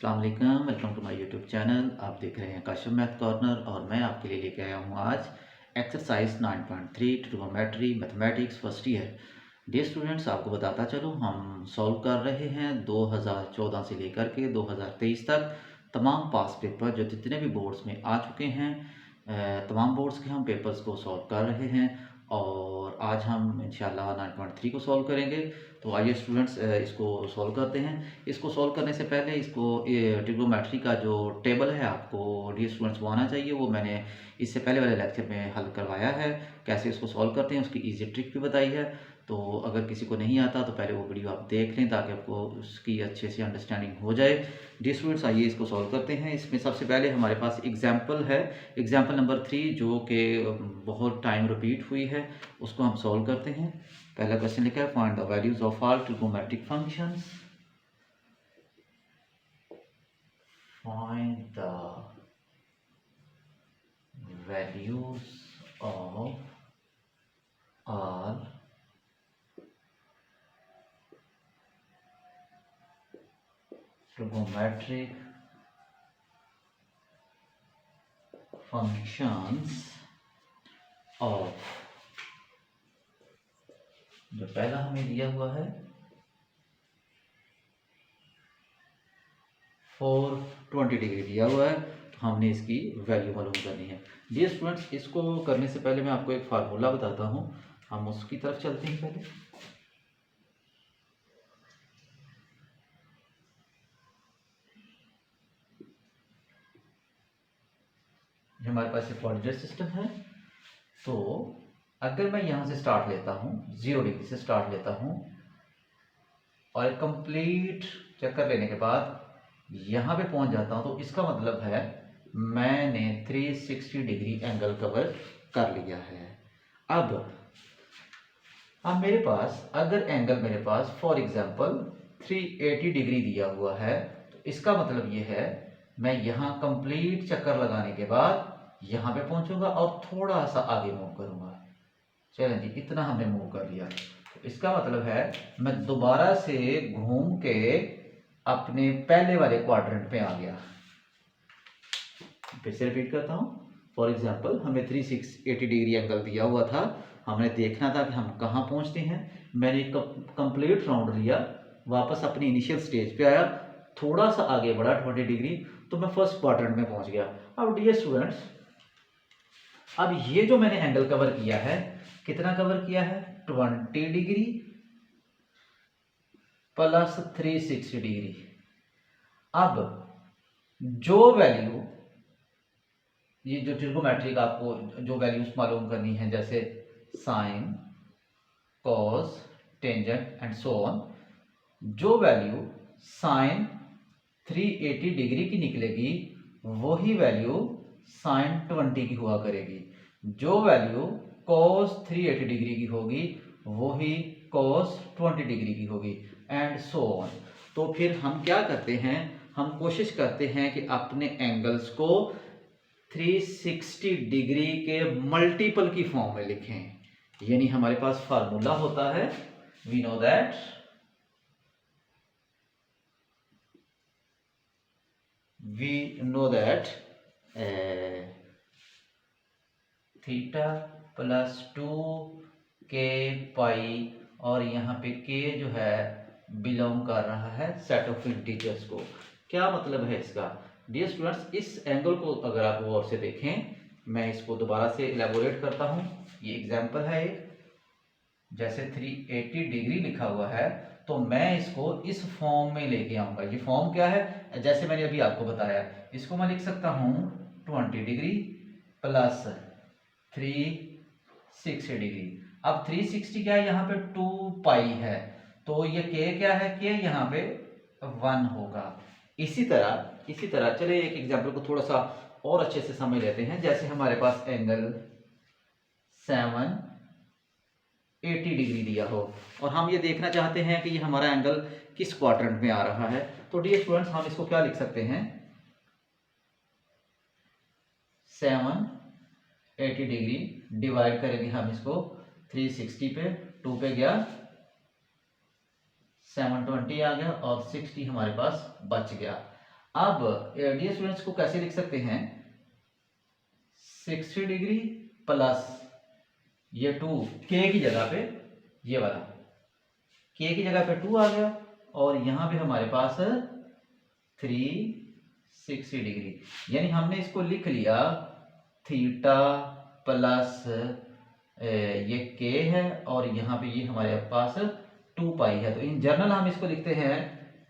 अस्सलाम वालेकुम, welcome to my YouTube channel. आप देख रहे हैं काशिफ मैथ कॉर्नर और मैं आपके लिए लेके आया हूँ आज exercise 9.3 trigonometry mathematics first year. Dear students, आपको बताता चलूँ हम सॉल्व कर रहे हैं 2014 से लेकर के 2023 तक तमाम पास पेपर जो जितने भी बोर्ड्स में आ चुके हैं। तमाम बोर्ड्स के हम पेपर्स को सॉल्व कर रहे हैं और आज हम इंशाल्लाह 9.3 को सॉल्व करेंगे। तो आइए स्टूडेंट्स इसको सॉल्व करते हैं। इसको सॉल्व करने से पहले इसको ट्रिग्नोमेट्री का जो टेबल है आपको डियर स्टूडेंट्स वो आना चाहिए। वो मैंने इससे पहले वाले लेक्चर में हल करवाया है, कैसे इसको सॉल्व करते हैं उसकी ईजी ट्रिक भी बताई है। तो अगर किसी को नहीं आता तो पहले वो वीडियो आप देख लें ताकि आपको उसकी अच्छे से अंडरस्टैंडिंग हो जाए। डियर स्टूडेंट्स, आइए इसको सॉल्व करते हैं। इसमें सबसे पहले हमारे पास एग्जाम्पल है, एग्जाम्पल नंबर 3 जो कि बहुत टाइम रिपीट हुई है, उसको हम सॉल्व करते हैं। पहला क्वेश्चन लिखा है find the values of all trigonometric functions. Find the values of all trigonometric functions of, जो पहला हमें दिया हुआ है 420 डिग्री दिया हुआ है, तो हमने इसकी वैल्यू मालूम करनी है। डियर स्टूडेंट्स, इसको करने से पहले मैं आपको एक फार्मूला बताता हूँ, हम उसकी तरफ चलते हैं। पहले हमारे पास एक कोऑर्डिनेट सिस्टम है। तो अगर मैं यहाँ से स्टार्ट लेता हूँ, 0 डिग्री से स्टार्ट लेता हूँ और एक कंप्लीट चक्कर लेने के बाद यहाँ पे पहुँच जाता हूँ, तो इसका मतलब है मैंने 360 डिग्री एंगल कवर कर लिया है। अब मेरे पास अगर एंगल मेरे पास फॉर एग्जांपल 380 डिग्री दिया हुआ है, तो इसका मतलब ये है मैं यहाँ कंप्लीट चक्कर लगाने के बाद यहाँ पे पहुंचूंगा और थोड़ा सा आगे मूव करूंगा। चलें जी, इतना हमने मूव कर लिया, तो इसका मतलब है मैं दोबारा से घूम के अपने पहले वाले क्वाड्रेंट पे आ गया। फिर से रिपीट करता हूँ। फॉर एग्जांपल हमें 380 डिग्री एंगल दिया हुआ था, हमने देखना था कि हम कहाँ पहुँचते हैं। मैंने कंप्लीट राउंड लिया, वापस अपनी इनिशियल स्टेज पे आया, थोड़ा सा आगे बढ़ा 20 डिग्री, तो मैं फर्स्ट क्वाड्रेंट में पहुँच गया। अब डियर स्टूडेंट्स, अब ये जो मैंने एंगल कवर किया है, कितना कवर किया है? 20 डिग्री प्लस 360 डिग्री। अब जो वैल्यू, ये जो ट्रिगोनोमेट्रिक आपको जो वैल्यूज मालूम करनी है, जैसे sine, cos, tangent and so on, जो वैल्यू साइन 380 डिग्री की निकलेगी वही वैल्यू साइन 20 की हुआ करेगी। जो वैल्यू कॉस 380 डिग्री की होगी वही कॉस 20 डिग्री की होगी एंड सो ऑन। तो फिर हम क्या करते हैं, हम कोशिश करते हैं कि अपने एंगल्स को 360 डिग्री के मल्टीपल की फॉर्म में लिखें। यानी हमारे पास फार्मूला होता है, we know that theta plus 2 k pi, और यहाँ पे k जो है बिलोंग कर रहा है सेट ऑफ इंटीजर्स को। क्या मतलब है इसका? डियर स्टूडेंट्स, इस एंगल को अगर आप गौर से देखें, मैं इसको दोबारा से इलेबोरेट करता हूँ। ये एग्जांपल है एक, जैसे 380 डिग्री लिखा हुआ है, तो मैं इसको इस फॉर्म में लेके आऊंगा। ये फॉर्म क्या है, जैसे मैंने अभी आपको बताया, इसको मैं लिख सकता हूँ 20 डिग्री प्लस 360 डिग्री। अब 360 क्या है, यहाँ पे 2 पाई है, तो ये k क्या है, k यहाँ पे 1 होगा। इसी तरह चलिए एक एग्जांपल को थोड़ा सा और अच्छे से समझ लेते हैं। जैसे हमारे पास एंगल 780 डिग्री दिया हो और हम ये देखना चाहते हैं कि ये हमारा एंगल किस क्वाड्रेंट में आ रहा है, तो डियर स्टूडेंट्स हम इसको क्या लिख सकते हैं, 780 डिग्री डिवाइड करेंगे हम इसको 360 पे, 2 पे गया 720 आ गया और 60 हमारे पास बच गया। अब डियर स्टूडेंट्स को कैसे लिख सकते हैं, 60 डिग्री प्लस ये 2 के की जगह पे, ये वाला के की जगह पे 2 आ गया, और यहां पे हमारे पास 360 डिग्री, यानी हमने इसको लिख लिया थीटा प्लस ये के है, और यहाँ पे ये हमारे पास 2 पाई है। तो इन जनरल हम इसको लिखते हैं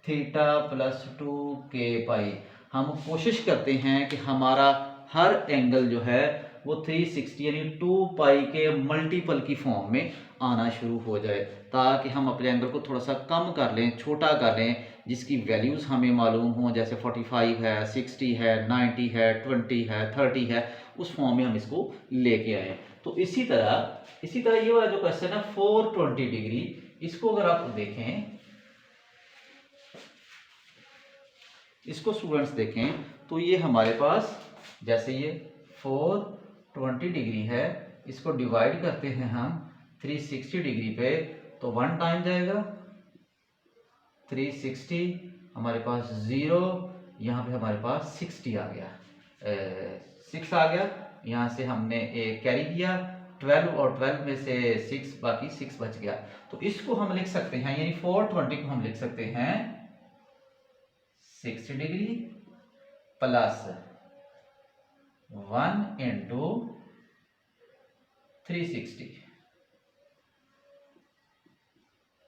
थीटा प्लस 2 के पाई। हम कोशिश करते हैं कि हमारा हर एंगल जो है वो 360 यानी 2 पाई के मल्टीपल की फॉर्म में आना शुरू हो जाए, ताकि हम अपने एंगल को थोड़ा सा कम कर लें, छोटा कर लें, जिसकी वैल्यूज़ हमें मालूम हो, जैसे 45 है, 60 है, 90 है, 20 है, 30 है, उस फॉर्म में हम इसको लेके आए। तो इसी तरह ये वाला जो क्वेश्चन है 420 डिग्री, इसको अगर आप देखें, इसको स्टूडेंट्स देखें, तो ये हमारे पास जैसे ये 420 डिग्री है, इसको डिवाइड करते हैं हम 360 डिग्री पे, तो 1 टाइम जाएगा 360, हमारे पास 0, यहाँ पे हमारे पास 60 आ गया, 6 आ गया, यहाँ से हमने कैरी किया 12, और 12 में से 6 बाकी 6 बच गया। तो इसको हम लिख सकते हैं, यानी 420 को हम लिख सकते हैं 60 डिग्री प्लस 1 इंटू 360,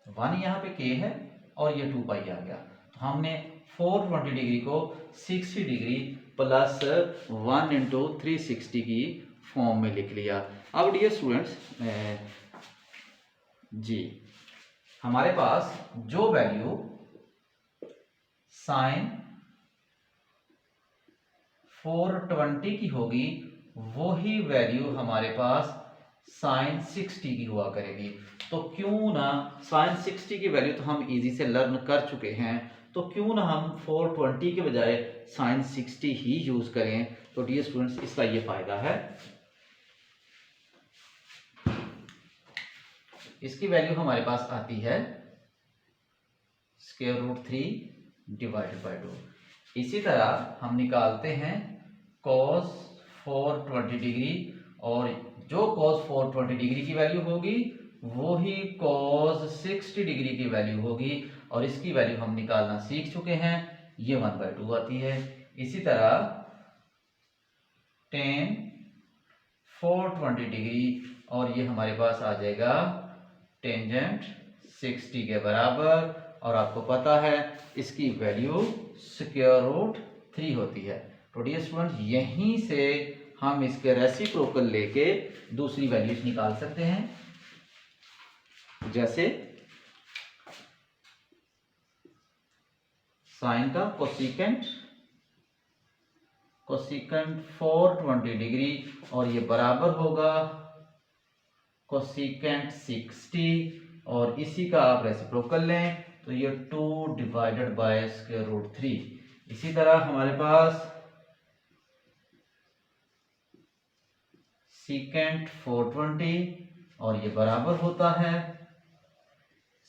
1 यहाँ पे के है और ये 2 पाई आ गया। तो हमने 420 डिग्री को 60 डिग्री प्लस 1 इंटू 360 की फॉर्म में लिख लिया। अब डियर स्टूडेंट्स जी, हमारे पास जो वैल्यू साइन 420 की होगी, वही वैल्यू हमारे पास साइन 60 की हुआ करेगी। तो क्यों ना साइन 60 की वैल्यू तो हम इजी से लर्न कर चुके हैं, तो क्यों ना हम 420 के बजाय साइन 60 ही यूज करें। तो डियर स्टूडेंट्स, इसका ये फायदा है, इसकी वैल्यू हमारे पास आती है स्क्वायर रूट 3 डिवाइडेड बाय 2। इसी तरह हम निकालते हैं cos 420 डिग्री, और जो cos 420 डिग्री की वैल्यू होगी वो ही cos 60 डिग्री की वैल्यू होगी, और इसकी वैल्यू हम निकालना सीख चुके हैं, ये 1/2 आती है। इसी तरह tan 420 डिग्री, और ये हमारे पास आ जाएगा टेंजेंट 60 के बराबर, और आपको पता है इसकी वैल्यू स्क्वायर रूट 3 होती है। तो डियर स्टूडेंट, यहीं से हम इसके रेसिप्रोकल लेके दूसरी वैल्यूज निकाल सकते हैं, जैसे साइन का कोसिकेंट 420 डिग्री, और ये बराबर होगा कोसिकेंट 60, और इसी का आप रेसिप्रोकल लें तो ये 2 डिवाइडेड बाय स्क्वायर रूट 3। इसी तरह हमारे पास सीकेंट 420, और ये बराबर होता है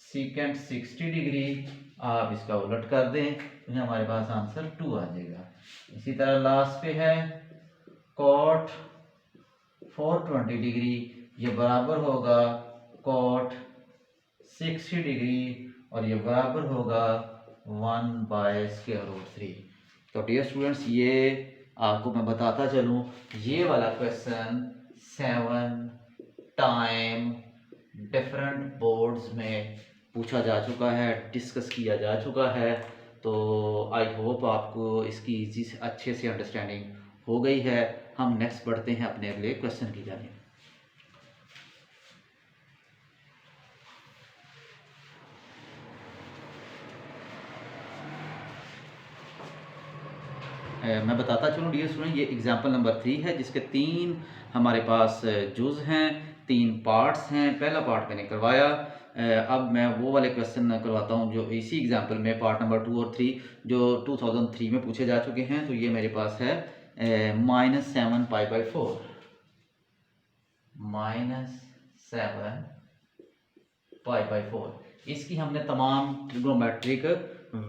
सीकेंट 60 डिग्री। आप इसका उलट कर दें तो हमारे पास आंसर 2 आ जाएगा। इसी तरह लास्ट पे है कॉट 420 डिग्री, ये बराबर होगा कॉट 60 डिग्री, और ये बराबर होगा 1/√3। तो डियर स्टूडेंट्स, ये आपको मैं बताता चलूँ, ये वाला क्वेश्चन 7 टाइम डिफरेंट बोर्ड्स में पूछा जा चुका है, डिस्कस किया जा चुका है। तो आई होप आपको इसकी इजी से अच्छे से अंडरस्टैंडिंग हो गई है। हम नेक्स्ट बढ़ते हैं अपने अगले क्वेश्चन की जानिब। मैं बताता चलूँ डियर स्टूडेंट, ये एग्जांपल नंबर 3 है, जिसके 3 हमारे पास जुज़ हैं, 3 पार्ट्स हैं। पहला पार्ट मैंने करवाया, अब मैं वो वाले क्वेश्चन करवाता हूँ जो इसी एग्जांपल में पार्ट नंबर 2 और 3 जो 2003 में पूछे जा चुके हैं। तो ये मेरे पास है -7 π/4, -7 π/4। इसकी हमने तमाम ट्रिग्नोमेट्रिक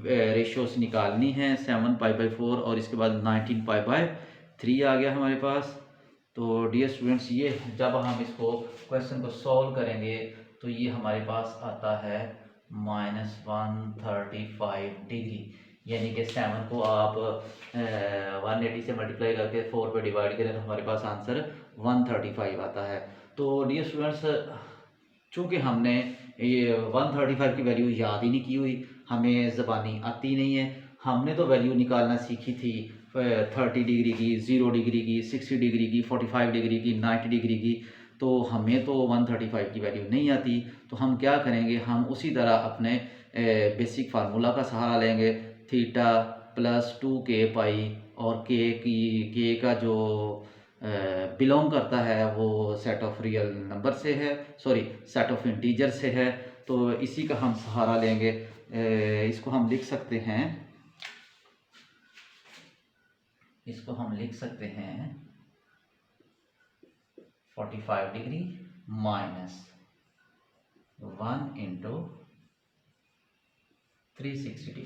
रेशियोस निकालनी है, 7 पाई/4 और इसके बाद 19 पाई/3 आ गया हमारे पास। तो डियर स्टूडेंट्स, ये जब हम इसको क्वेश्चन को सॉल्व करेंगे तो ये हमारे पास आता है -135 डिग्री, यानी कि 7 को आप 180 से मल्टीप्लाई करके 4 पे डिवाइड करें तो हमारे पास आंसर 135 आता है। तो डियर स्टूडेंट्स, चूँकि हमने ये 135 की वैल्यू याद ही नहीं की हुई, हमें ज़बानी आती नहीं है, हमने तो वैल्यू निकालना सीखी थी 30 डिग्री की, 0 डिग्री की, 60 डिग्री की, 45 डिग्री की, 90 डिग्री की। तो हमें तो 135 की वैल्यू नहीं आती, तो हम क्या करेंगे, हम उसी तरह अपने बेसिक फार्मूला का सहारा लेंगे। थीटा प्लस 2k पाई, और के का जो बिलोंग करता है वो सेट ऑफ रियल नंबर से है, सॉरी सेट ऑफ इंटीजर से है। तो इसी का हम सहारा लेंगे। इसको हम लिख सकते हैं, इसको हम लिख सकते हैं 45 डिग्री माइनस 1 इंटू 360 डिग्री।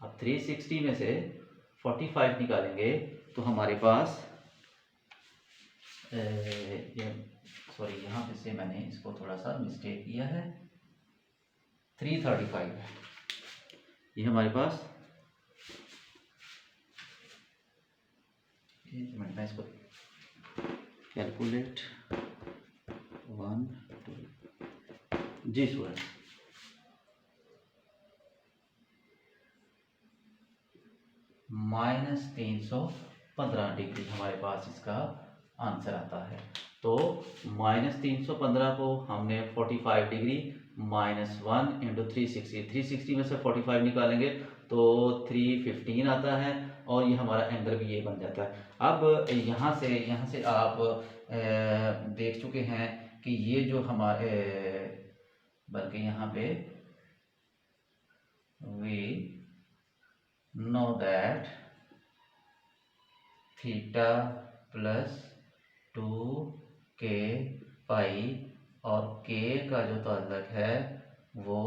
अब 360 में से 45 निकालेंगे तो हमारे पास सॉरी यहाँ पे से मैंने इसको थोड़ा सा मिस्टेक किया है, 335 है ये हमारे पास। एक मिनट में इसको कैलकुलेट 1 2 जी स्टूडेंट, -315 डिग्री हमारे पास इसका आंसर आता है। तो -315 को हमने 45 डिग्री -1 इंटू 360, 360 में से 45 निकालेंगे तो 315 आता है, और ये हमारा एंगल भी ये बन जाता है। अब यहाँ से आप देख चुके हैं कि ये जो हमारे, बल्कि यहाँ पे we know that theta plus 2k pi, और k का जो ताल्लुक है वो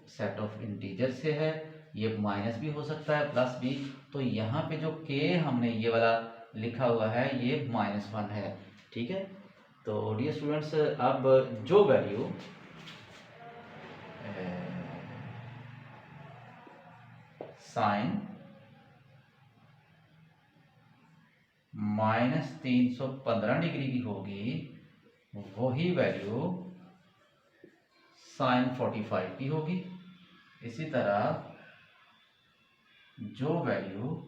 सेट ऑफ इंटीजर से है। ये माइनस भी हो सकता है प्लस भी। तो यहाँ पे जो k हमने ये वाला लिखा हुआ है ये -1 है, ठीक है। तो डियर स्टूडेंट्स, अब जो वैल्यू साइन -315 डिग्री की होगी, वही वैल्यू साइन 45 की होगी। इसी तरह जो वैल्यू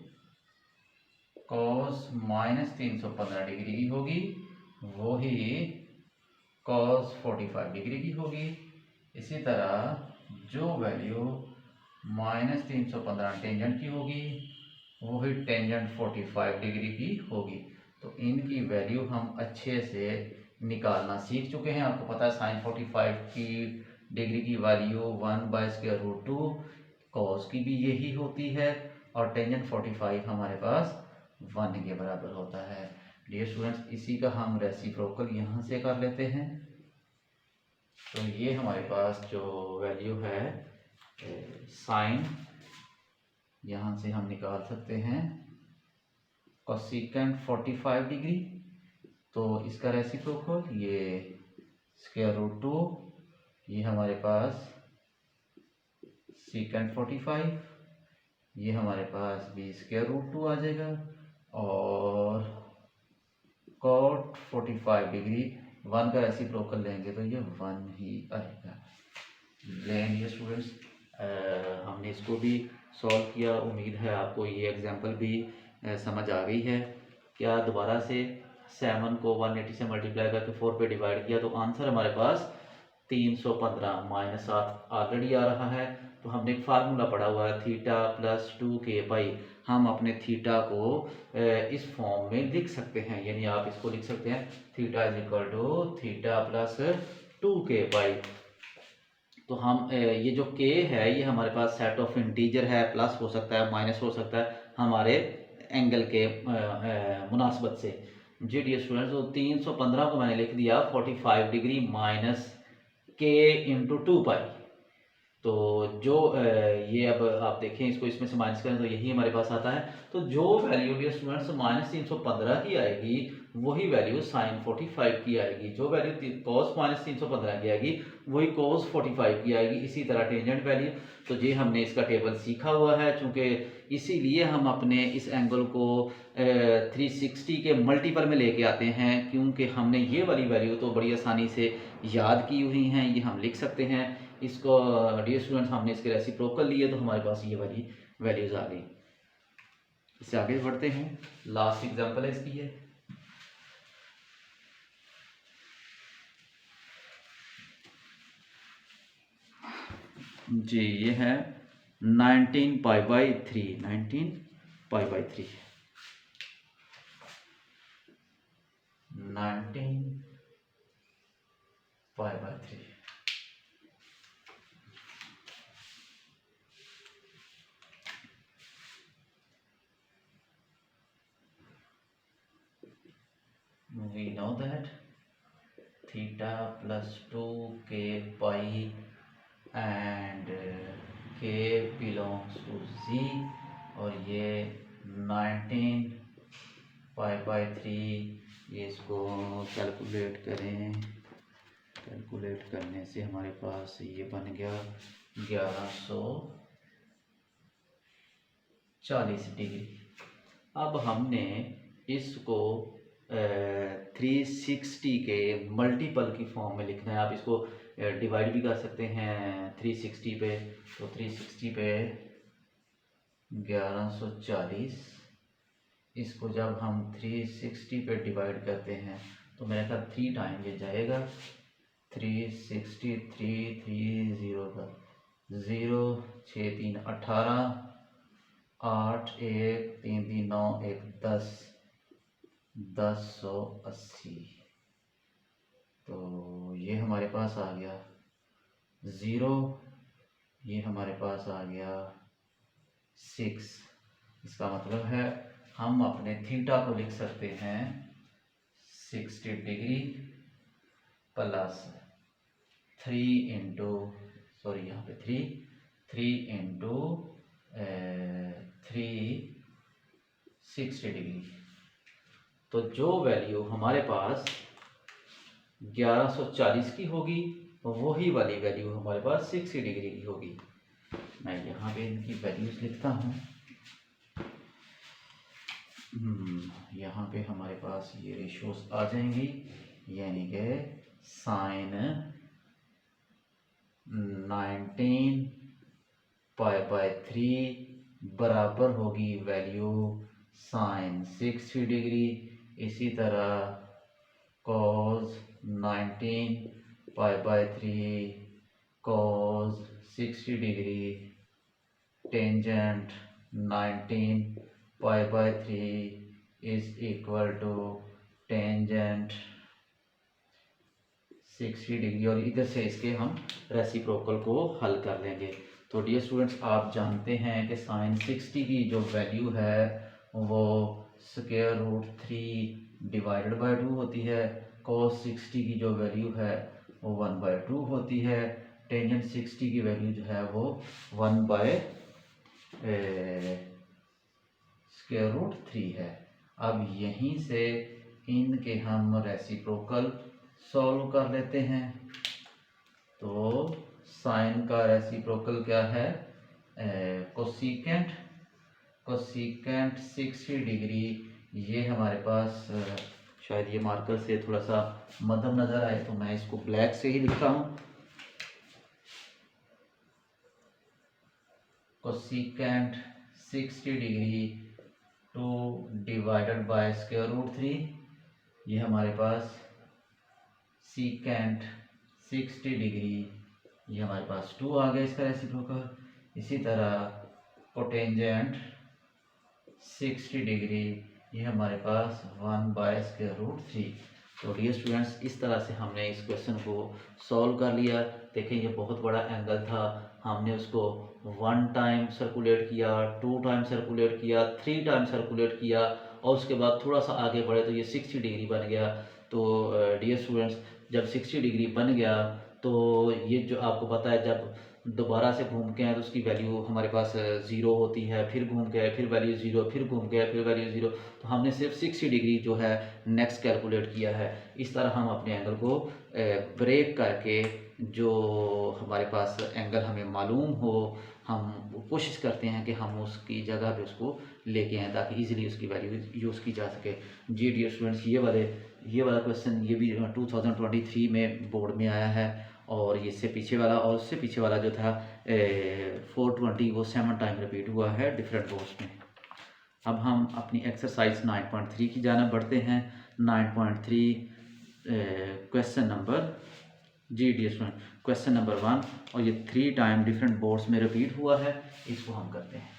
कॉस -315 डिग्री की होगी, वही कॉस 45 डिग्री की होगी। इसी तरह जो वैल्यू -315 टेंजेंट की होगी, वही टेंजेंट 45 डिग्री की होगी। तो इनकी वैल्यू हम अच्छे से निकालना सीख चुके हैं। आपको पता है साइन 45 की डिग्री की वैल्यू 1/√2, कॉस की भी यही होती है, और टेंजेंट 45 हमारे पास 1 के बराबर होता है। डियर स्टूडेंट्स, इसी का हम रेसिप्रोकल यहाँ से कर लेते हैं। तो ये हमारे पास जो वैल्यू है साइन, यहाँ से हम निकाल सकते हैं कोसेकेंट 45 डिग्री, तो इसका रेसिप्रोकल ये √2, ये हमारे पास सेकेंट 45, ये हमारे पास भी √2 आ जाएगा, और कॉट 45 डिग्री 1 का रेसिप्रोकल लेंगे तो ये 1 ही आएगा। लेंगे स्टूडेंट्स, हमने इसको भी सॉल्व किया। उम्मीद है आपको ये एग्जांपल भी समझ आ गई है। क्या दोबारा से 7 को 180 से मल्टीप्लाई करके 4 पे डिवाइड किया तो आंसर हमारे पास 315 -7 ऑलरेडी आ रहा है। तो हमने एक फार्मूला पढ़ा हुआ है थीटा प्लस 2k पाई। हम अपने थीटा को इस फॉर्म में लिख सकते हैं, यानी आप इसको लिख सकते हैं theta is equal to theta plus 2k pi. तो हम ये जो k है ये हमारे पास सेट ऑफ इंटीजर है, प्लस हो सकता है माइनस हो सकता है हमारे एंगल के मुनासबत से। जी डियर स्टूडेंट्स, तो 315 को मैंने लिख दिया 45 डिग्री माइनस k इंटू 2 पाई। तो जो ये अब आप देखें इसको इसमें से माइनस करें तो यही हमारे पास आता है। तो जो वैल्यू डियर स्टूडेंट्स -315 की आएगी वही वैल्यू sin 45 की आएगी। जो वैल्यू cos -315 की आएगी वही cos 45 की आएगी। इसी तरह टेंजेंट वैल्यू, तो ये हमने इसका टेबल सीखा हुआ है, चूँकि इसीलिए हम अपने इस एंगल को 360 के मल्टीपल में लेके आते हैं, क्योंकि हमने ये वाली वैल्यू तो बड़ी आसानी से याद की हुई हैं, ये हम लिख सकते हैं। इसको डियर स्टूडेंट्स हमने इसके रेसिप्रोकल लिए तो हमारे पास ये वाली वैल्यूज़ आ गई। इससे आगे बढ़ते हैं, लास्ट एग्जांपल है इसकी है। जी ये है 19 pi by 3, 19 pi by 3, 19 pi by 3। We know that theta plus 2k pi and k belongs to z, और ये 19 पाई बाई 3, ये इसको कैलकुलेट करें, कैलकुलेट करने से हमारे पास ये बन गया 1140 डिग्री। अब हमने इसको 360 के मल्टीपल की फॉर्म में लिखना है। आप इसको डिवाइड भी कर सकते हैं 360 पे, तो 360 पे 1140, इसको जब हम 360 पे डिवाइड करते हैं तो मेरे ख्याल 3 टाइम ये जाएगा। 360 330 का 0, 6 3 18, 8 1 3 3 9 1 10, 1080। तो ये हमारे पास आ गया 0, ये हमारे पास आ गया 6। इसका मतलब है हम अपने थीटा को लिख सकते हैं 60 डिग्री प्लस 3 इंटू, सॉरी यहाँ पे 3 इंटू 360 डिग्री। तो जो वैल्यू हमारे पास 1140 की होगी वही वाली वैल्यू हमारे पास 60 डिग्री की होगी। मैं यहाँ पे इनकी वैल्यूज लिखता हूँ। यहाँ पे हमारे पास ये रेशियोज आ जाएंगी, यानी कि साइन 19 पाई बाई 3 बराबर होगी वैल्यू साइन 60 डिग्री। इसी तरह cos 19 pi by 3 cos 60 degree, tangent 19 pi by 3 is equal to tangent 60 degree. और इधर से इसके हम रेसिप्रोकल को हल कर लेंगे। तो डियर स्टूडेंट्स, आप जानते हैं कि साइन 60 की जो वैल्यू है वो स्क्वायर रूट 3 डिवाइडेड बाई 2 होती है। कॉस 60 की जो वैल्यू है वो 1/2 होती है। टेंजेंट 60 की वैल्यू जो है वो 1/, स्क्वायर रूट 3 है। अब यहीं से इनके हम रेसिप्रोकल सॉल्व कर लेते हैं। तो साइन का रेसिप्रोकल क्या है, कोसिकेंट 60 डिग्री। ये हमारे पास शायद ये मार्कर से थोड़ा सा मध्यम नज़र आए तो मैं इसको ब्लैक से ही लिखता हूँ। Cosecant 60 degree 2 divided by square root 3, ये हमारे पास सीकेंट 60 डिग्री, ये हमारे पास 2 आ गया इसका रेसिप्रोकल। इसी तरह कोटेंजेंट 60 डिग्री, ये हमारे पास 1/√3। तो डियर स्टूडेंट्स, इस तरह से हमने इस क्वेश्चन को सॉल्व कर लिया। देखें ये बहुत बड़ा एंगल था, हमने उसको 1 टाइम सर्कुलेट किया, 2 टाइम सर्कुलेट किया, 3 टाइम सर्कुलेट किया, और उसके बाद थोड़ा सा आगे बढ़े तो ये 60 डिग्री बन गया। तो डियर स्टूडेंट्स, जब 60 डिग्री बन गया तो ये जो आपको पता है, जब दोबारा से घूम के आए तो उसकी वैल्यू हमारे पास ज़ीरो होती है, फिर घूम के आए फिर वैल्यू ज़ीरो, फिर घूम के आए फिर वैल्यू ज़ीरो। तो हमने सिर्फ 60 डिग्री जो है नेक्स्ट कैलकुलेट किया है। इस तरह हम अपने एंगल को ब्रेक करके जो हमारे पास एंगल हमें मालूम हो, हम कोशिश करते हैं कि हम उसकी जगह पे उसको लेके आएँ ताकि इजीली उसकी वैल्यू यूज़ की जा सके। जी डियर स्टूडेंट्स, ये वाला क्वेश्चन ये भी 2023 में बोर्ड में आया है, और इससे पीछे वाला और उससे पीछे वाला जो था 420 वो 7 टाइम रिपीट हुआ है डिफरेंट बोर्ड्स में। अब हम अपनी एक्सरसाइज 9.3 की जानिब बढ़ते हैं। 9.3 क्वेश्चन नंबर जी डियर स्टूडेंट, क्वेश्चन नंबर 1, और ये 3 टाइम डिफरेंट बोर्ड्स में रिपीट हुआ है। इसको हम करते हैं।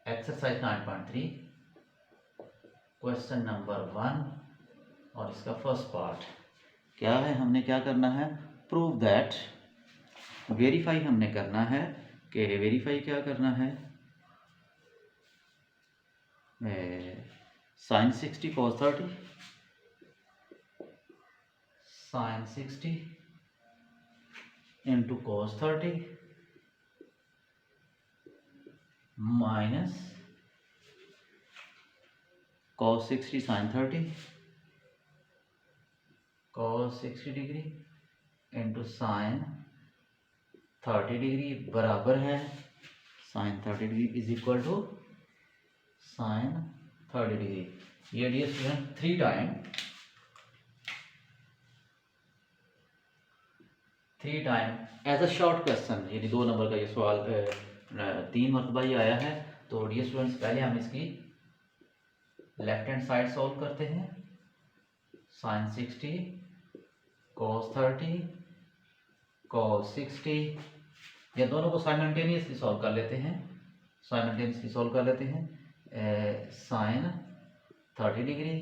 एक्सरसाइज 9.3 क्वेश्चन नंबर 1, और इसका फर्स्ट पार्ट क्या है, हमने क्या करना है, प्रूव दैट, वेरीफाई हमने करना है कि वेरीफाई क्या करना है, sine 60 cos 30, sine 60 into cos 30 minus cos 60 sine 30 cos 60 degree into sine 30 degree बराबर है sine 30 degree is equal to sine 30 degree. ये dear student 3 time as a short question, यानी 2 नंबर का ये सवाल 3 मरतबा ही आया है। तो डियर स्टूडेंट्स, पहले हम इसकी लेफ्ट हैंड साइड सॉल्व करते हैं। साइन 60 cos 30 cos 60, या दोनों को साइमल्टेनियसली सॉल्व कर लेते हैं, sine 30 degree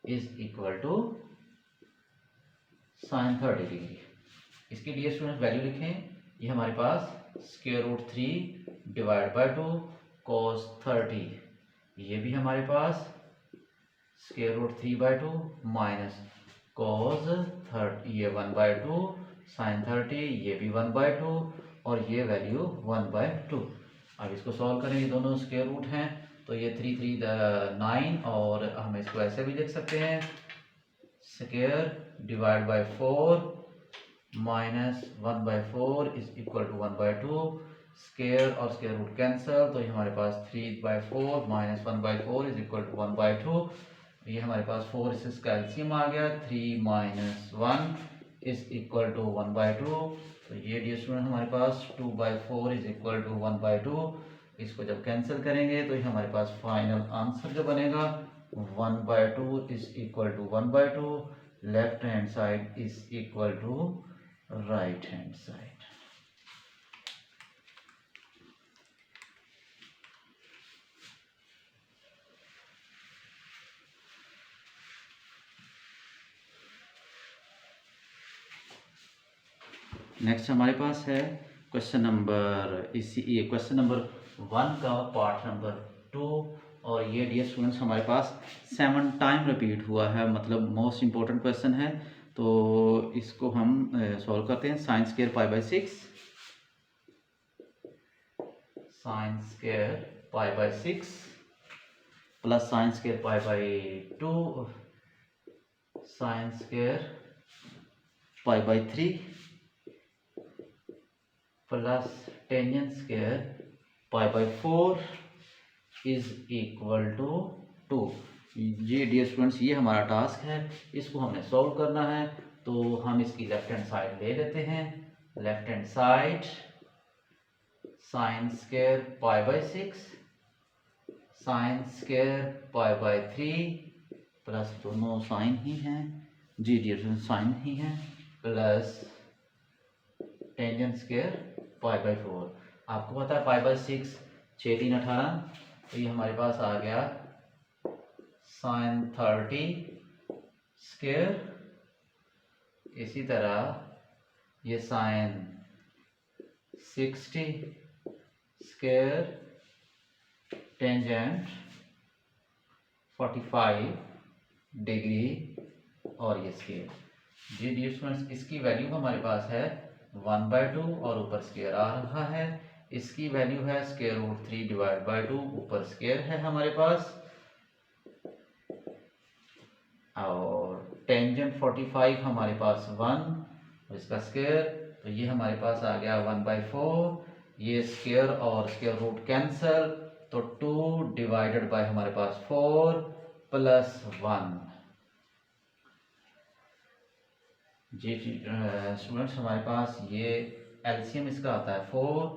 is equal to sine 30 degree. इसकी डियर स्टूडेंट वैल्यू लिखें, ये हमारे पास square root 3 divide by 2 cos 30, ये भी हमारे पास स्क्वायर रूट 3/2 माइनस cos 30, ये 1/2 साइन 30, ये भी 1/2, और ये वैल्यू 1/2। अब इसको सॉल्व करें, ये दोनों स्क्वायर रूट हैं, तो ये 3 3 9, और हम इसको ऐसे भी लिख सकते हैं, square divide by 4 minus 1/4 is equal to 1/2, square और स्क्वायर रूट कैंसल, तो ये हमारे पास 3/4 माइनस 1/4 इज इक्वल टू 1/2। ये हमारे पास 4 इससे कैल्शियम आ गया, 3 माइनस 1 इज इक्वल टू 1/2। तो ये डियर स्टूडेंट हमारे पास 2/4 इज इक्वल टू 1/2। इसको जब कैंसिल करेंगे तो ये हमारे पास फाइनल आंसर जो बनेगा 1/2 is equal to 1/2, left hand side is equal to right hand side. Next हमारे पास है क्वेश्चन नंबर 1 का पार्ट नंबर 2, और ये डियर स्टूडेंट्स हमारे पास 7 टाइम रिपीट हुआ है, मतलब मोस्ट इम्पोर्टेंट क्वेश्चन है। तो इसको हम सॉल्व करते हैं। Sine square π/6, sine square π/6 plus sine square π/2, sine square π/3 plus tangent square π/4 is equal to 2। ये डियर स्टूडेंट्स, ये हमारा टास्क है, इसको हमने सॉल्व करना है। तो हम इसकी लेफ्ट हैंड साइड ले लेते हैं। Left hand side sine square π/6 sine square π/3 plus दोनों साइन ही हैं, जी डियर स्टूडेंट्स साइन ही हैं, प्लस टेंजेंट स्क्वायर π/4। आपको पता है π/6 6 3 18, तो ये हमारे पास आ गया साइन 30 स्क्वायर। इसी तरह ये साइन 60 स्क्वायर, टेंजेंट 45 डिग्री और ये स्केयर। जी डियर स्टूडेंट्स, इसकी वैल्यू हमारे पास है 1/2 और ऊपर स्केयर आ रहा है। इसकी वैल्यू है √3 डिवाइड बाई 2, ऊपर स्केयर है हमारे पास। और टेंजेंट 45 हमारे पास 1 और इसका स्केयर, तो ये हमारे पास आ गया 1/4। ये स्केयर और स्केयर रूट कैंसल, तो 2 डिवाइडेड बाय हमारे पास 4 प्लस 1। जी स्टूडेंट्स, हमारे पास ये एलसीएम इसका आता है 4,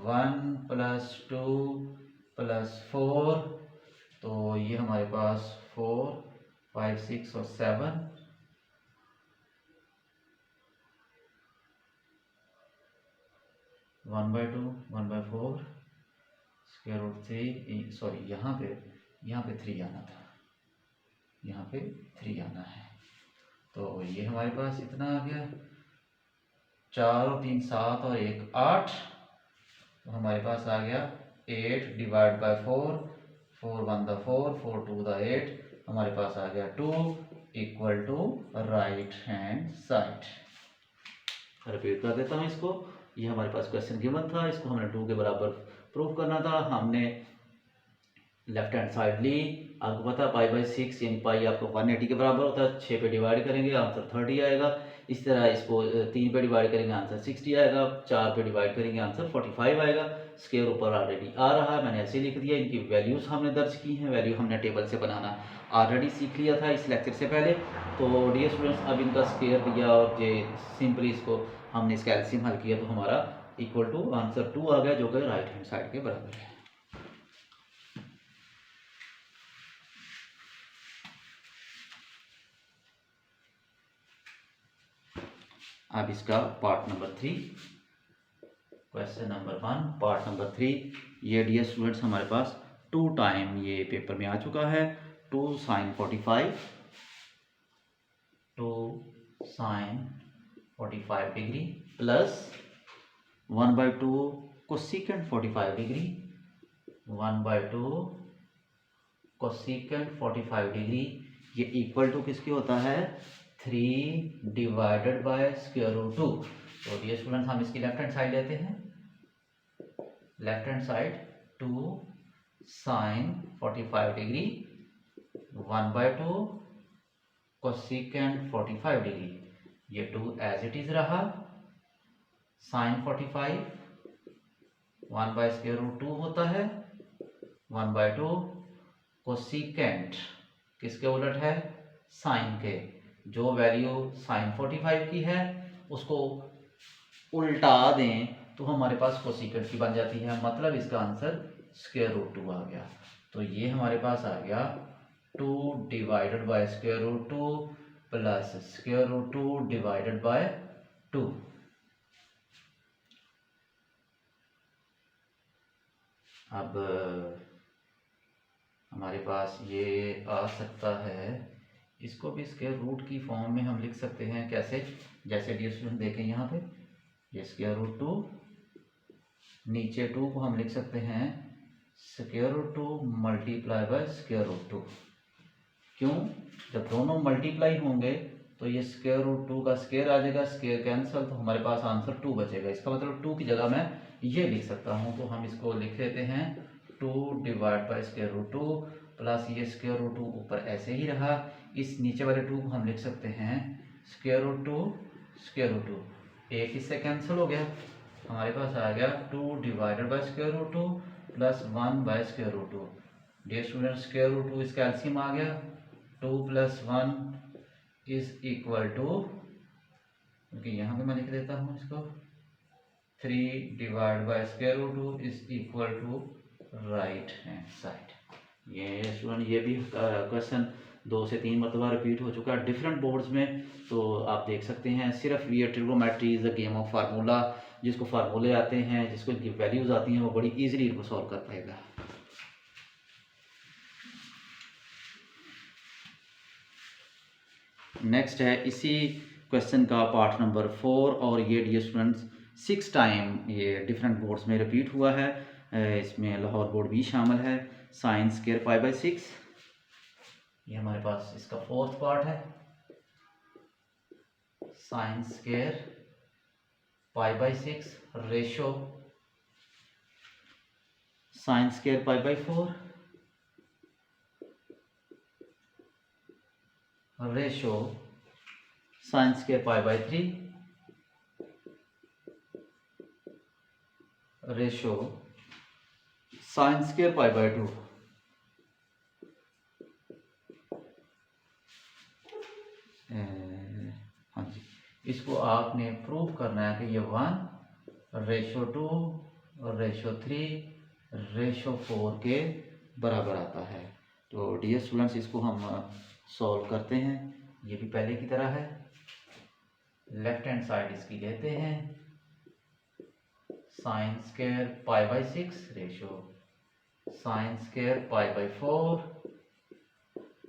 1 प्लस 2 प्लस 4, तो ये हमारे पास 4, 5, 6 और 7। 1/2, 1/4, √3, सॉरी यहाँ पे 3 आना था, यहाँ पे 3 आना है। तो ये हमारे पास इतना आ गया, 4 और 3 7 और 1 8, तो हमारे पास आ गया 8 डिवाइड बाय 4, 4 1 द 4, 4 2 द 8, हमारे पास आ गया 2 equal to right hand side. Repeat कर देता हूँ इसको। ये हमारे पास क्वेश्चन गिवन था, इसको हमने 2 के बराबर प्रूव करना था। हमने लेफ्ट हैंड साइड ली, आपको पता π/6 यानी पाई आपको 180 के बराबर होता है। 6 पे डिवाइड करेंगे आंसर 30 आएगा। इस तरह इसको 3 पे डिवाइड करेंगे आंसर 60 आएगा। 4 पे डिवाइड करेंगे आंसर 45 आएगा। स्केयर ऊपर ऑलरेडी आ रहा है, मैंने ऐसे लिख दिया। इनकी वैल्यूज़ हमने दर्ज की हैं, वैल्यू हमने टेबल से बनाना ऑलरेडी सीख लिया था इस लेक्चर से पहले। तो डियर स्टूडेंट्स, अब इनका स्केयर दिया और ये सिंपली इसको हमने इसका एलसीएम हल किया, तो हमारा इक्वल टू आंसर 2 आ गया, जो कि राइट हैंड साइड के बराबर है। अब इसका part number 3, question number 1 part number 3। ये डियर स्टूडेंट्स हमारे पास 2 टाइम ये पेपर में आ चुका है। 2 sin 45, 2 sin 45 degree plus 1/2 cosecant 45 degree, 1/2 cosecant 45 degree, ये इक्वल टू किसके होता है 3 डिवाइडेड बाय √2। तो डियर स्टूडेंट्स, हम इसकी लेफ्ट हैंड साइड लेते हैं। Left hand side 2 sin 45 degree 1/2 cosecant 45 degree, ये 2 एज इट इज रहा। sin 45 1/√2 होता है, 1/2 कोसेकेंट किसके उलट है साइन के। जो वैल्यू sin 45 की है उसको उल्टा दें तो हमारे पास कोसेकेंट की बन जाती है, मतलब इसका आंसर √2 आ गया। तो ये हमारे पास आ गया 2 divided by √2 plus √2 divided by 2। अब हमारे पास ये आ सकता है, इसको भी स्क्वायर रूट की फॉर्म में हम लिख सकते हैं। कैसे? जैसे डियर स्टूडेंट देखें यहाँ पे ये √2, नीचे 2 को हम लिख सकते हैं √2 मल्टीप्लाई बाय √2। क्यों? जब दोनों मल्टीप्लाई होंगे तो ये √2 का स्क्वायर आ जाएगा, स्क्वायर कैंसिल, तो हमारे पास आंसर 2 बचेगा। इसका मतलब 2 की जगह मैं ये लिख सकता हूँ, तो हम इसको लिख लेते हैं 2 डिवाइड बाय √2 प्लस ये √2 ऊपर ऐसे ही रहा। इस नीचे वाले 2 को हम लिख सकते हैं √2, एक इससे कैंसिल हो गया, हमारे पास आ गया 2 divided by √2 plus 1 by √2। Dear student, √2 इसका एलसीएम आ गया, 2 प्लस 1 इज इक्वल टू, क्योंकि यहाँ पे मैं लिख देता हूँ इसको 3 divide by √2 is equal to right hand side. ये स्टूडेंट ये भी क्वेश्चन 2 से 3 मरतबा रिपीट हो चुका है डिफरेंट बोर्ड्स में, तो आप देख सकते हैं। सिर्फ ये trigonometry is a game of formula, जिसको फार्मूले आते हैं, जिसको इनकी वैल्यूज़ आती हैं, वो बड़ी इजीली इनको सॉल्व कर पाएगा। नेक्स्ट है इसी क्वेश्चन का पार्ट नंबर 4, और ये डियर स्टूडेंट्स 6 टाइम ये डिफरेंट बोर्ड्स में रिपीट हुआ है। इसमें लाहौर बोर्ड भी शामिल है। साइन स्क्वायर पाई बाई 6, ये हमारे पास इसका फोर्थ पार्ट है। Sine square pi by 6 ratio sine square pi by 4 ratio sine square pi by 3 ratio sine square pi by 2। हाँ जी, इसको आपने प्रूव करना है कि ये 1/2 रेशो 3 रेशो 4 के बराबर आता है। तो डियर स्टूडेंट्स, इसको हम सॉल्व करते हैं। ये भी पहले की तरह है। लेफ्ट हैंड साइड इसकी लेते हैं, sine square pi by 6 ratio sine square pi by 4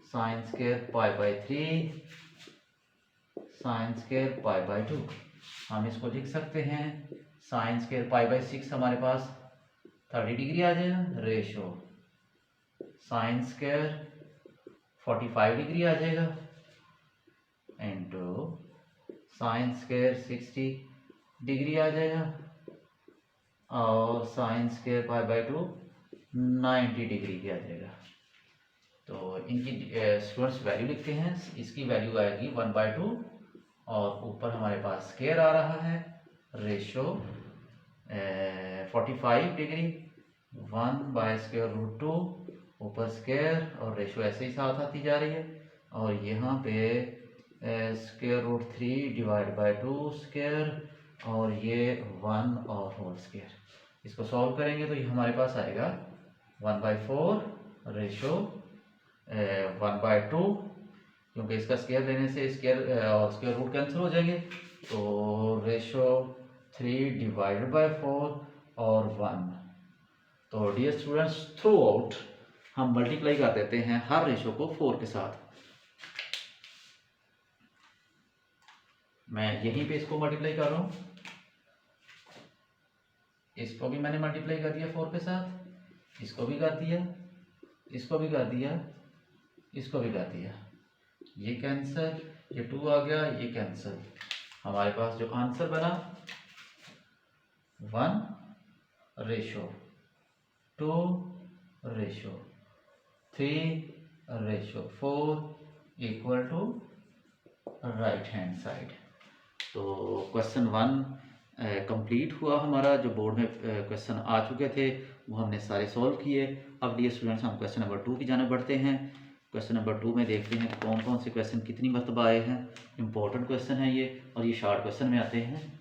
sine square pi by 3 sine square pi by 2। हम इसको लिख सकते हैं, साइन स्क्वायर पाई बाई 6 हमारे पास 30 डिग्री आ जाएगा, रेशो साइन स्क्वायर 45 डिग्री आ जाएगा, इनटू साइन स्क्वायर 60 डिग्री आ जाएगा, और sine square pi by 2 90 degree की आ जाएगा। तो इनकी स्टूडेंट्स वैल्यू लिखते हैं। इसकी वैल्यू आएगी 1/2 और ऊपर हमारे पास स्क्वायर आ रहा है, रेशो 45 डिग्री 1/√2 ऊपर स्क्वायर और रेशो ऐसे ही साथ आती जा रही है, और यहाँ पे √3 डिवाइड बाई 2 स्क्वायर और ये 1 और होल स्क्वायर। इसको सॉल्व करेंगे तो ये हमारे पास आएगा 1/4 रेशो 1/2, क्योंकि इसका स्क्वायर लेने से स्क्वायर और स्क्वायर रूट कैंसिल हो जाएंगे, तो रेशो 3 डिवाइडेड बाई 4 और 1। तो डियर स्टूडेंट्स, थ्रू आउट हम मल्टीप्लाई कर देते हैं हर रेशो को 4 के साथ। मैं यहीं पे इसको मल्टीप्लाई कर रहा हूँ, इसको भी मैंने मल्टीप्लाई कर दिया 4 के साथ, इसको भी कर दिया, इसको भी कर दिया, इसको भी कर दिया, ये कैंसिल, ये 2 आ गया, ये कैंसिल। हमारे पास जो आंसर बना 1/2/3/4 equal to right hand side. तो क्वेश्चन 1 कंप्लीट हुआ हमारा। जो बोर्ड में क्वेश्चन आ चुके थे वो हमने सारे सॉल्व किए। अब डियर स्टूडेंट्स, हम क्वेश्चन नंबर 2 की जाने बढ़ते हैं। क्वेश्चन नंबर 2 में देखते हैं कौन कौन से क्वेश्चन कितनी मरतबा आए हैं। इंपॉर्टेंट क्वेश्चन है ये, और ये शॉर्ट क्वेश्चन में आते हैं।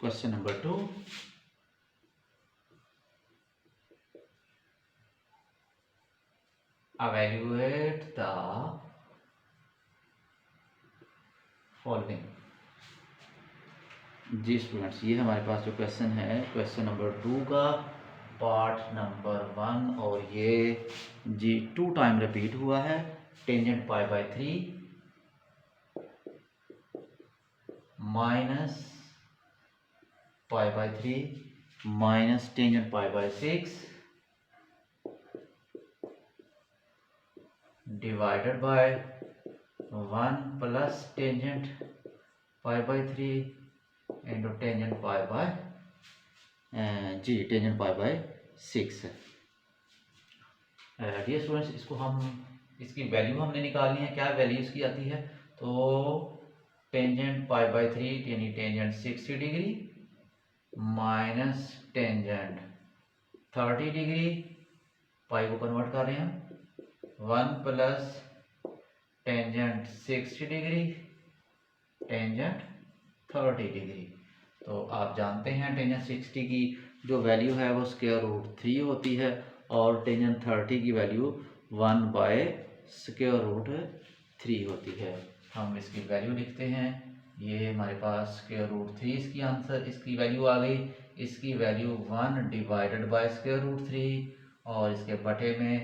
Question number 2. Evaluate the following. जी स्टूडेंट्स, ये हमारे पास जो क्वेश्चन है क्वेश्चन नंबर 2 का पार्ट नंबर 1, और ये जी 2 टाइम रिपीट हुआ है। Tangent pi by 3 minus pi by 3 minus tangent pi by 6 divided by 1 plus tangent pi by 3 into tangent pi by tangent pi by 6। Dear students, इसको हम इसकी value हमने निकालनी है। क्या वैल्यू इसकी आती है? तो टेंजेंट पाई बाई 3 यानी tangent 60 degree minus tangent 30 degree, pi को कन्वर्ट कर रहे हैं 1 plus tangent 60 degree tangent 30 degree. तो आप जानते हैं टेंजेंट 60 की जो वैल्यू है वो √3 होती है, और टेंजेंट 30 की वैल्यू 1/√3 होती है। हम इसकी वैल्यू लिखते हैं। ये हमारे पास √3 इसकी आंसर इसकी वैल्यू आ गई। इसकी value 1 divided by square root 3 और इसके बटे में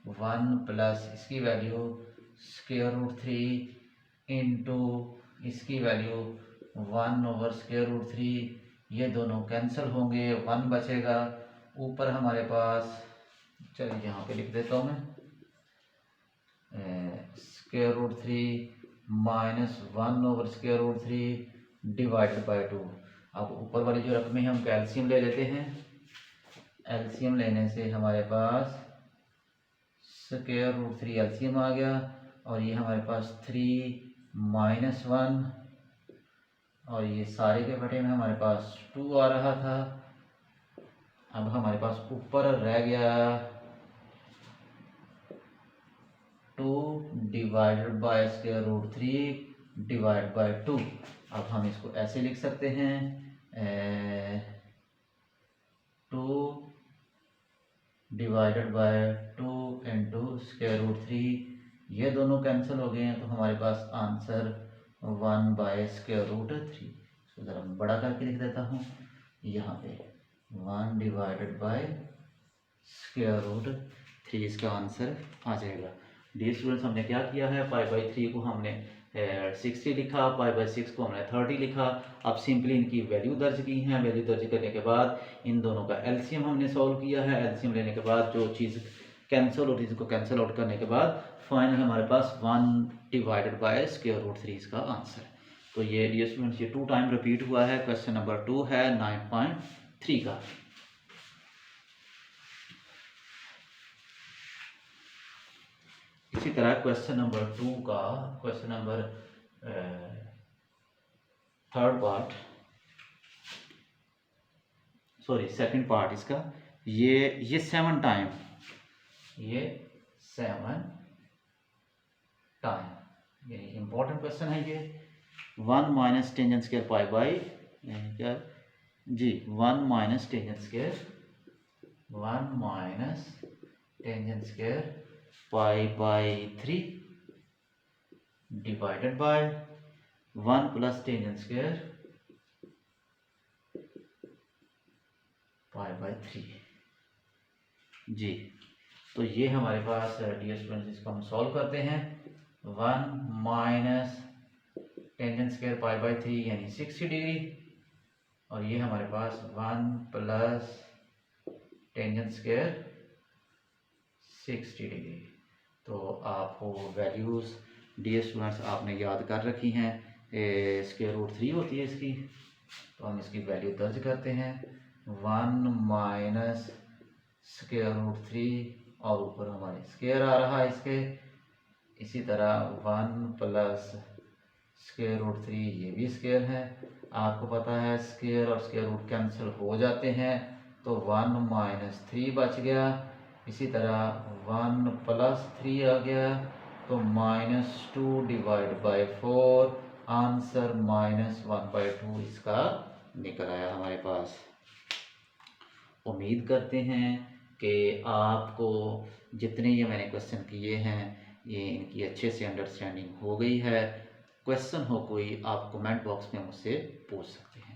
1 प्लस इसकी वैल्यू स्क्वायर रूट 3 इंटू इसकी वैल्यू 1 ओवर स्क्वायर रूट 3। ये दोनों कैंसिल होंगे, 1 बचेगा। ऊपर हमारे पास, चलिए यहाँ पे लिख देता हूँ मैं, square root 3 minus 1 over square root 3 divided by 2। अब ऊपर वाली जो रकमें हैं हम एलसीएम ले लेते हैं। एलसीएम लेने से हमारे पास स्क्वायर रूट 3 एलसीएम आ गया और ये हमारे पास 3 माइनस 1 और ये सारे के बटे में हमारे पास 2 आ रहा था। अब हमारे पास ऊपर रह गया 2 divided by square root 3 divide by 2। अब हम इसको ऐसे लिख सकते हैं 2 divided by 2 into square root 3। ये दोनों कैंसिल हो गए हैं तो हमारे पास आंसर 1 बाय स्क्वायर रूट 3। इसको ज़रा बड़ा करके लिख देता हूँ यहाँ पे 1 डिवाइडेड बाय स्क्वायर रूट 3 इसका आंसर आ जाएगा। डियर स्टूडेंट्स, हमने क्या किया है, पाई बाई 3 को हमने 60 लिखा, पाई बाई 6 को हमने 30 लिखा। अब सिंपली इनकी वैल्यू दर्ज की है। वैल्यू दर्ज करने के बाद इन दोनों का एलसीएम हमने सॉल्व किया है। एलसीएम लेने के बाद जो चीज़ कैंसिल हो रही है, इसको कैंसिल आउट करने के बाद फाइनल हमारे पास 1 डिवाइडेड बाय स्क्वायर रूट 3 इसका आंसर है। तो ये डियर स्टूडेंट्स, ये 2 टाइम रिपीट हुआ है। क्वेश्चन नंबर 2 है 9.3 का। इसी तरह क्वेश्चन नंबर 2 का क्वेश्चन नंबर सेकंड पार्ट इसका, ये 7 टाइम, ये 7 टाइम, ये इंपॉर्टेंट क्वेश्चन है ये। 1 minus tangent square pi by क्या जी 1 minus tangent square 1 minus tangent square pi by 3 divided by 1 plus tangent square pi by 3 जी। तो ये हमारे पास डियर स्टूडेंट्स, इसको हम सॉल्व करते हैं। 1 minus tangent square pi by 3 यानी 60 डिग्री और ये हमारे पास 1 प्लस टेंजेंट स्क्वायर 60 डिग्री। तो आपको वैल्यूज़ डियर स्टूडेंट्स आपने याद कर रखी हैं। स्क्वायर रूट 3 होती है इसकी, तो हम इसकी वैल्यू दर्ज करते हैं 1 माइनस स्क्वायर रूट 3 और ऊपर हमारे स्क्वायर आ रहा है इसके। इसी तरह 1 प्लस स्क्वायर रूट 3 ये भी स्क्वायर है। आपको पता है स्क्वायर और स्क्वायर रूट कैंसिल हो जाते हैं तो 1 माइनस 3 बच गया। इसी तरह 1 प्लस 3 आ गया तो -2 डिवाइड बाय 4, आंसर -1/2 इसका निकल आया हमारे पास। उम्मीद करते हैं कि आपको जितने ये मैंने क्वेश्चन किए हैं ये इनकी अच्छे से अंडरस्टैंडिंग हो गई है। क्वेश्चन हो कोई आप कमेंट बॉक्स में मुझसे पूछ सकते हैं।